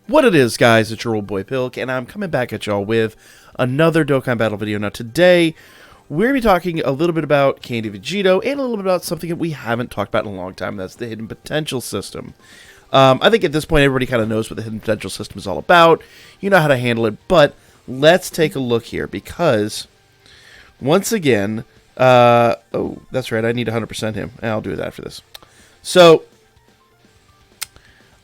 What it is, guys, it's your old boy Pilk, and I'm coming back at y'all with another Dokkan Battle video. Now, today, we're going to be talking a little bit about Candy VEGITO, and a little bit about something that we haven't talked about in a long time, that's the Hidden Potential System. I think at this point, everybody kind of knows what the Hidden Potential System is all about. You know how to handle it, but let's take a look here, because, once again, oh, that's right, I need 100% him, and I'll do that after this. So,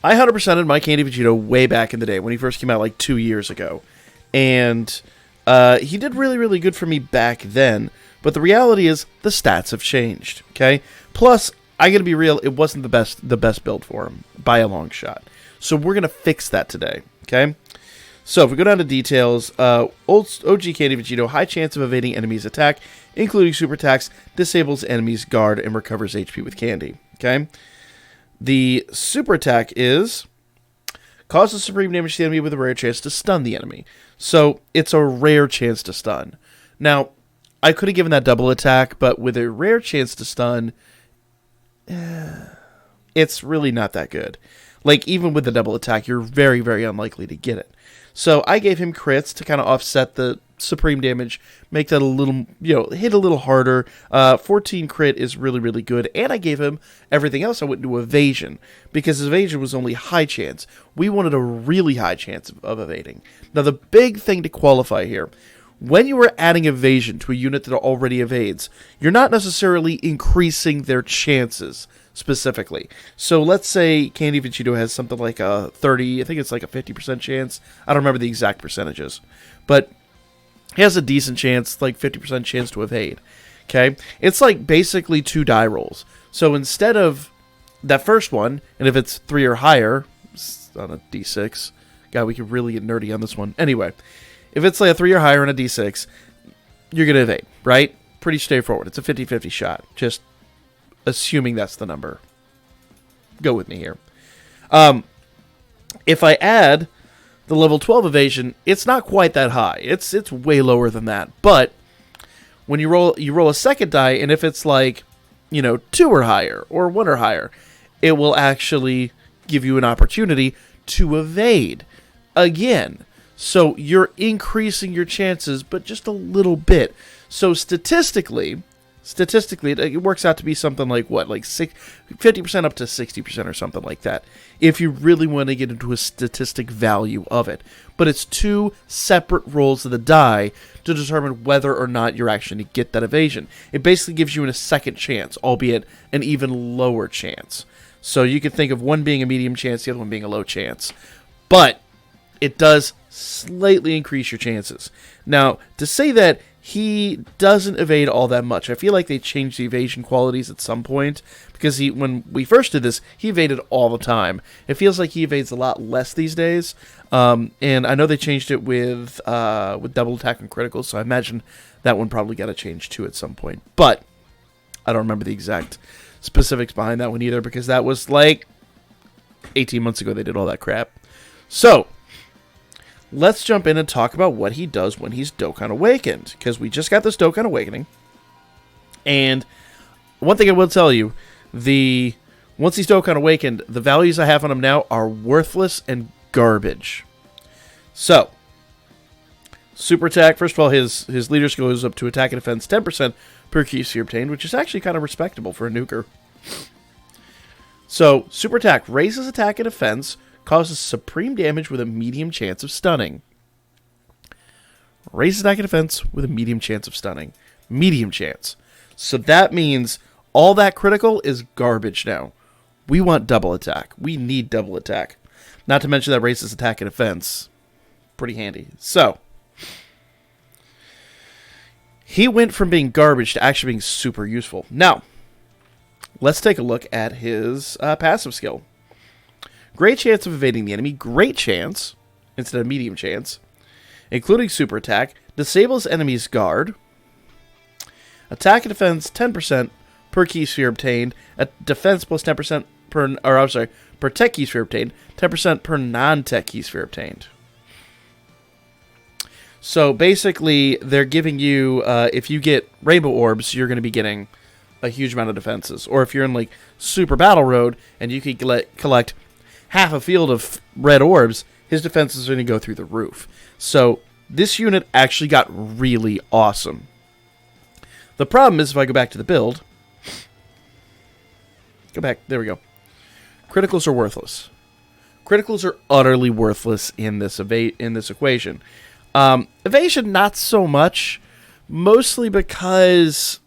I 100%ed my Candy VEGITO way back in the day when he first came out like 2 years ago. And he did really, really good for me back then. But the reality is the stats have changed, okay? Plus, I gotta be real, it wasn't the best build for him by a long shot. So we're gonna fix that today, okay? So if we go down to details, OG Candy VEGITO, high chance of evading enemies' attack, including super attacks, disables enemies' guard, and recovers HP with candy, okay? The super attack is causes supreme damage to the enemy with a rare chance to stun the enemy. So it's a rare chance to stun. Now, I could have given that double attack, but with a rare chance to stun, it's really not that good. Like, even with the double attack, you're very, very unlikely to get it. So I gave him crits to kind of offset the supreme damage, make that a little, hit a little harder. 14 crit is really, really good. And I gave him everything else. I went into evasion, because his evasion was only high chance. We wanted a really high chance of evading. Now, the big thing to qualify here, when you are adding evasion to a unit that already evades, you're not necessarily increasing their chances specifically. So let's say Candy VEGITO has something like a 30, I think it's like a 50% chance. I don't remember the exact percentages. But he has a decent chance, like 50% chance to evade. Okay? It's like basically 2 die rolls. So instead of that first one, and if it's 3 or higher, it's on a d6. God, we could really get nerdy on this one. Anyway, if it's like a 3 or higher on a d6, you're going to evade, right? Pretty straightforward. It's a 50-50 shot. Just assuming that's the number. Go with me here. If I add the level 12 evasion, it's not quite that high. It's way lower than that. But when you roll a second die, and if it's like, 2 or higher, or 1 or higher, it will actually give you an opportunity to evade again. So you're increasing your chances, but just a little bit. So statistically, it works out to be something like what, like 50% up to 60% or something like that, if you really want to get into a statistic value of it. But it's 2 separate rolls of the die to determine whether or not you're actually going to get that evasion. It basically gives you a second chance, albeit an even lower chance. So you can think of one being a medium chance, the other one being a low chance. But it does slightly increase your chances. Now, to say that he doesn't evade all that much, I feel like they changed the evasion qualities at some point, because when we first did this, he evaded all the time. It feels like he evades a lot less these days, and I know they changed it with double attack and critical, so I imagine that one probably got a change too at some point. But I don't remember the exact specifics behind that one either, because that was like 18 months ago they did all that crap. So let's jump in and talk about what he does when he's Dokkan Awakened, because we just got this Dokkan Awakening. And one thing I will tell you, once he's Dokkan Awakened, the values I have on him now are worthless and garbage. So, super attack, first of all, his leader skill goes up to attack and defense 10% per key sphere obtained, which is actually kind of respectable for a nuker. So, super attack raises attack and defense, causes supreme damage with a medium chance of stunning. Raises attack and defense with a medium chance of stunning. Medium chance. So that means all that critical is garbage now. We want double attack. We need double attack. Not to mention that raises attack and defense. Pretty handy. So, he went from being garbage to actually being super useful. Now, let's take a look at his passive skill. Great chance of evading the enemy. Great chance, instead of medium chance. Including super attack. Disables enemy's guard. Attack and defense 10% per key sphere obtained. Defense plus 10% per tech key sphere obtained. 10% per non-tech key sphere obtained. So basically, they're giving you, if you get rainbow orbs, you're going to be getting a huge amount of defenses. Or if you're in like super battle road and you can collect half a field of red orbs, his defenses are going to go through the roof. So this unit actually got really awesome. The problem is if I go back to the build, go back, there we go. Criticals are worthless. Criticals are utterly worthless in this equation. Evasion, not so much, mostly because,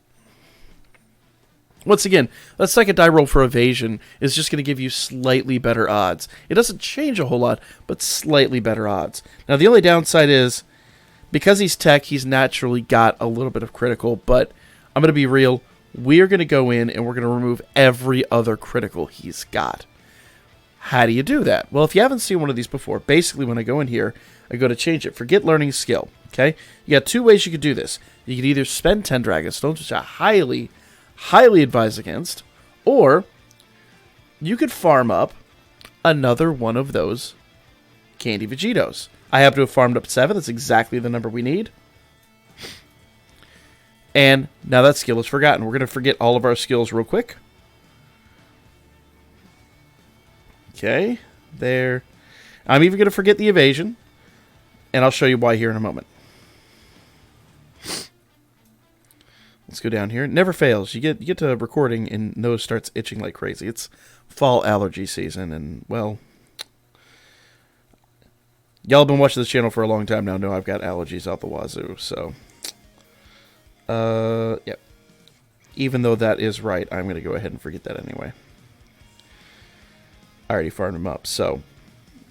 once again, that second die roll for evasion is just going to give you slightly better odds. It doesn't change a whole lot, but slightly better odds. Now, the only downside is, because he's tech, he's naturally got a little bit of critical, but I'm going to be real. We're going to go in and we're going to remove every other critical he's got. How do you do that? Well, if you haven't seen one of these before, basically when I go in here, I go to change it. Forget learning skill, okay? You got two ways you could do this. You could either spend 10 Dragon Stones, which I highly, highly advise against, or you could farm up another one of those Candy Vegitos. I happen to have farmed up 7. That's exactly the number we need. And now that skill is forgotten. We're going to forget all of our skills real quick. Okay, there. I'm even going to forget the evasion, and I'll show you why here in a moment. Let's go down here. It never fails. You get to recording, and nose starts itching like crazy. It's fall allergy season, and, well, y'all have been watching this channel for a long time now. Know I've got allergies out the wazoo, so... yeah. Even though that is right, I'm going to go ahead and forget that anyway. I already farmed him up, so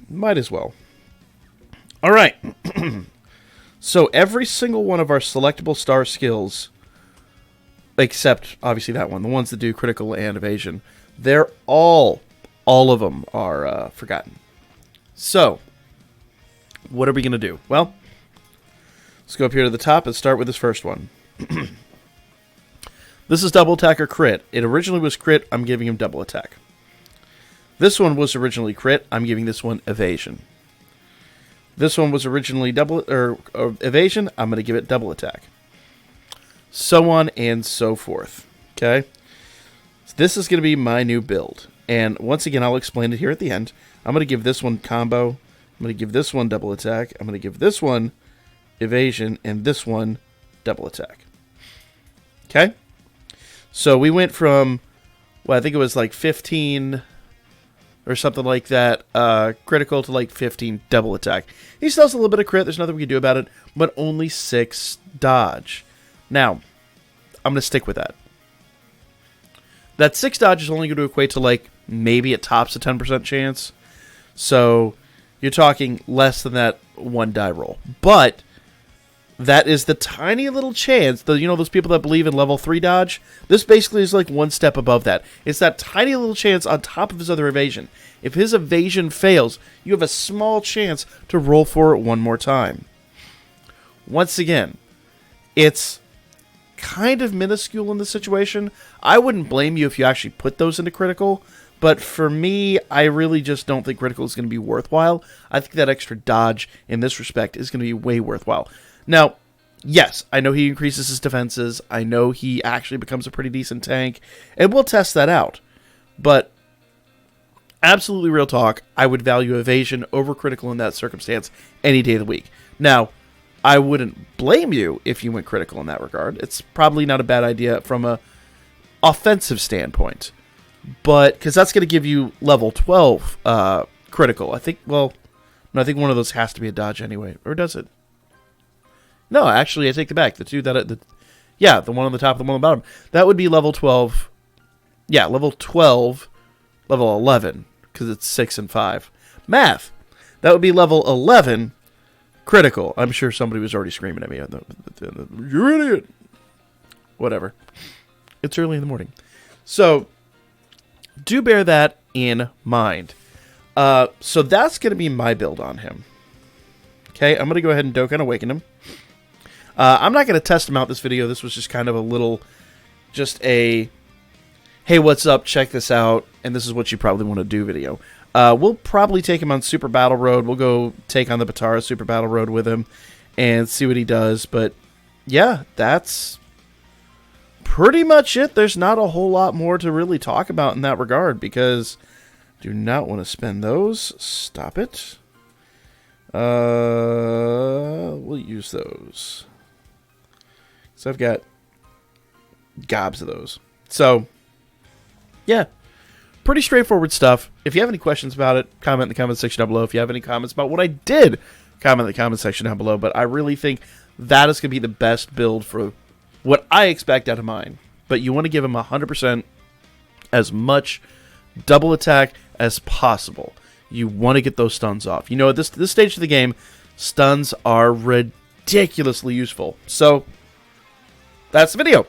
might as well. All right. So every single one of our selectable star skills, except obviously that one, the ones that do critical and evasion, they're all of them are forgotten. So what are we going to do? Well, let's go up here to the top and start with this first one. This is double attack or crit. It originally was crit. I'm giving him double attack. This one was originally crit. I'm giving this one evasion. This one was originally double or evasion. I'm going to give it double attack. So on and so forth. Okay. So this is going to be my new build. And once again, I'll explain it here at the end. I'm going to give this one combo. I'm going to give this one double attack. I'm going to give this one evasion and this one double attack. Okay. So we went from, well, I think it was like 15 or something like that, critical to like 15 double attack. He still has a little bit of crit. There's nothing we can do about it, but only 6 dodge. Now, I'm going to stick with that. That 6 dodge is only going to equate to like maybe it tops a 10% chance. So you're talking less than that 1 die roll. But that is the tiny little chance, those people that believe in level 3 dodge, this basically is like one step above that. It's that tiny little chance on top of his other evasion. If his evasion fails, you have a small chance to roll for it one more time. Once again, it's kind of minuscule in this situation. I wouldn't blame you if you actually put those into critical, but for me, I really just don't think critical is going to be worthwhile. I think that extra dodge in this respect is going to be way worthwhile. Now, yes, I know he increases his defenses. I know he actually becomes a pretty decent tank, and we'll test that out. But absolutely real talk, I would value evasion over critical in that circumstance any day of the week. Now, I wouldn't blame you if you went critical in that regard. It's probably not a bad idea from a offensive standpoint, but because that's going to give you level 12 critical. I think, well, no, I think one of those has to be a dodge anyway, or does it? No, actually, I take it back. The two that, the one on the top, the one on the bottom, that would be level 12. Yeah, level 12, level 11, because it's 6 and 5. Math. That would be level 11 critical. I'm sure somebody was already screaming at me. You're an idiot. Whatever. It's early in the morning. So, do bear that in mind. So that's going to be my build on him. Okay, I'm going to go ahead and Dokkan Awaken him. I'm not going to test him out this video. This was just kind of a little, just a, hey, what's up, check this out, and this is what you probably want to do video. We'll probably take him on Super Battle Road. We'll go take on the Batara Super Battle Road with him and see what he does. But, yeah, that's pretty much it. There's not a whole lot more to really talk about in that regard because I do not want to spend those. Stop it. We'll use those. So I've got gobs of those. So, yeah. Pretty straightforward stuff. If you have any questions about it, comment in the comment section down below. If you have any comments about what I did, comment in the comment section down below. But I really think that is going to be the best build for what I expect out of mine. But you want to give him 100% as much double attack as possible. You want to get those stuns off. You know, at this stage of the game, stuns are ridiculously useful. So, that's the video.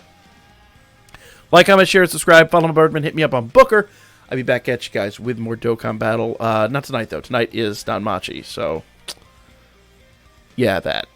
Like, comment, share, subscribe, follow my Birdman, hit me up on Booker. I'll be back at you guys with more Dokkan Battle. Not tonight, though. Tonight is Danmachi, so yeah, that.